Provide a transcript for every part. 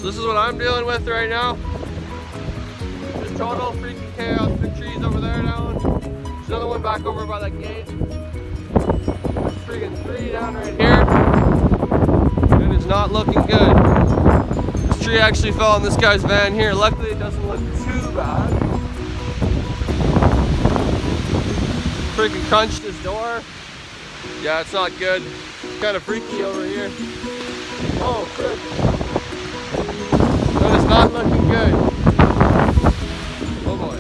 this is what I'm dealing with right now. Just total freaking chaos. Big trees over there now. There's another one back over by that gate. There's freaking 3 down right here. It is not looking good. This tree actually fell on this guy's van here. Luckily it doesn't look too bad. Freaking crunched his door. Yeah, it's not good. It's kind of freaky over here. Oh, shit. But it's not looking good. Oh boy.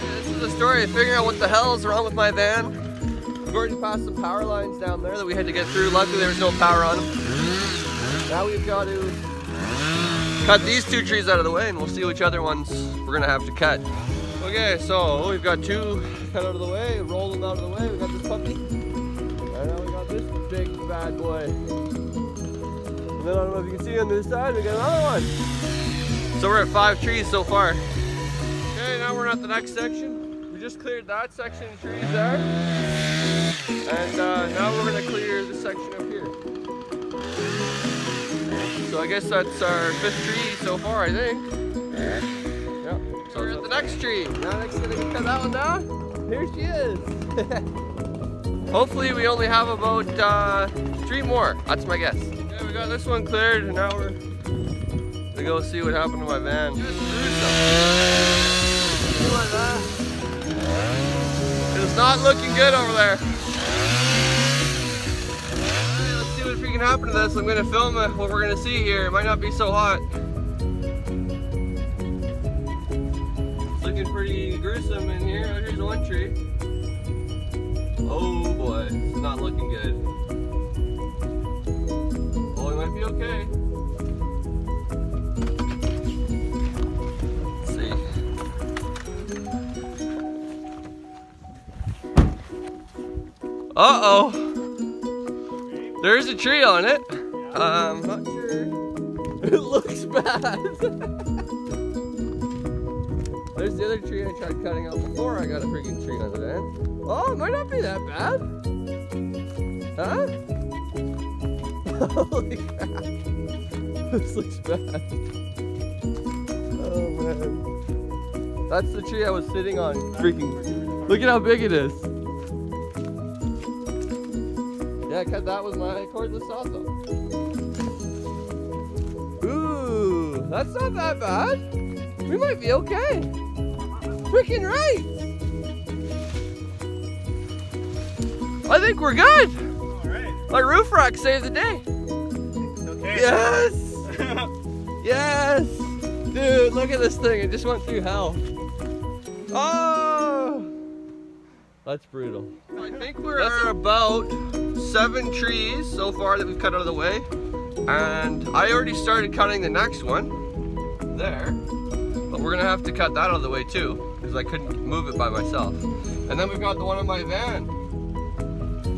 This is the story of figuring out what the hell is wrong with my van. We've already passed some power lines down there that we had to get through. Luckily there was no power on them. Now we've got to cut these 2 trees out of the way and we'll see which other ones we're gonna have to cut. Okay, so we've got 2 cut out of the way, roll them out of the way. We got this puppy. And now we got this big bad boy. And then I don't know if you can see on this side, we got another one. So we're at 5 trees so far. Okay, now we're at the next section. We just cleared that section of trees there. And now we're going to clear this section up here. So I guess that's our 5th tree so far, I think. Yeah. So we're at the next tree. Now next going to cut that one down. Here she is. Hopefully we only have about 3 more. That's my guess. Okay, we got this one cleared and now we're going to go see what happened to my van. It's not looking good over there. Let's see what freaking happened to this. I'm gonna film it, what we're gonna see here. It might not be so hot. It's looking pretty gruesome in here. Oh, here's one tree. Oh boy, it's not looking good. Oh, it might be okay. Uh-oh. There's a tree on it. I'm not sure. It looks bad. There's the other tree I tried cutting out before I got a freaking tree on the van. Oh, it might not be that bad. Huh? Holy crap. This looks bad. Oh man. That's the tree I was sitting on. Freaking. Look at how big it is. Yeah, I cut that with my cordless sawzall. Ooh, that's not that bad. We might be okay. Freaking right. I think we're good. All right. My roof rack saved the day. Okay. Yes. Yes. Dude, look at this thing. It just went through hell. Oh. That's brutal. I think we're at about 7 trees so far that we've cut out of the way. And I already started cutting the next one there. But we're gonna have to cut that out of the way too, because I couldn't move it by myself. And then we've got the one on my van.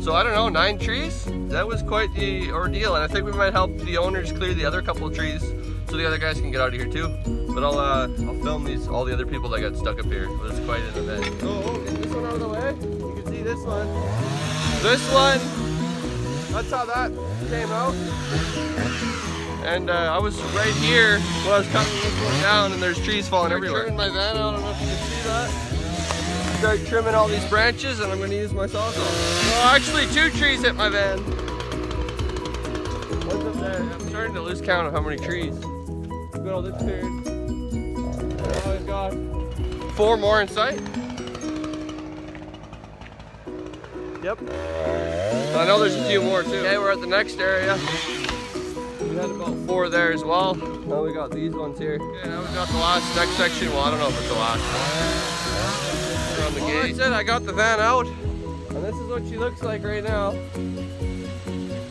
So I don't know, 9 trees? That was quite the ordeal. And I think we might help the owners clear the other couple of trees so the other guys can get out of here too. But I'll film all the other people that got stuck up here. But it's quite an event. Oh, get this one out of the way. You can see this one. This one, that's how that came out. And I was right here when I was cutting this one down and there's trees falling everywhere. I'm turning my van out, I don't know if you can see that. Start trimming all these branches and I'm going to use my sawzall. Well, actually 2 trees hit my van. One's up there. I'm starting to lose count of how many trees. We've got all this cleared. Now we've got 4 more in sight. Yep. I know there's a few more too. Okay, we're at the next area. We had about 4 there as well. Now we got these ones here. Okay, now we got the next section. Well, I don't know if it's the last. We're on the gate. Like I said, I got the van out, and this is what she looks like right now.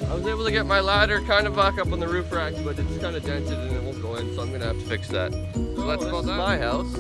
I was able to get my ladder kind of back up on the roof rack, but it's kind of dented and it won't go in, so I'm gonna have to fix that. So that's about my house.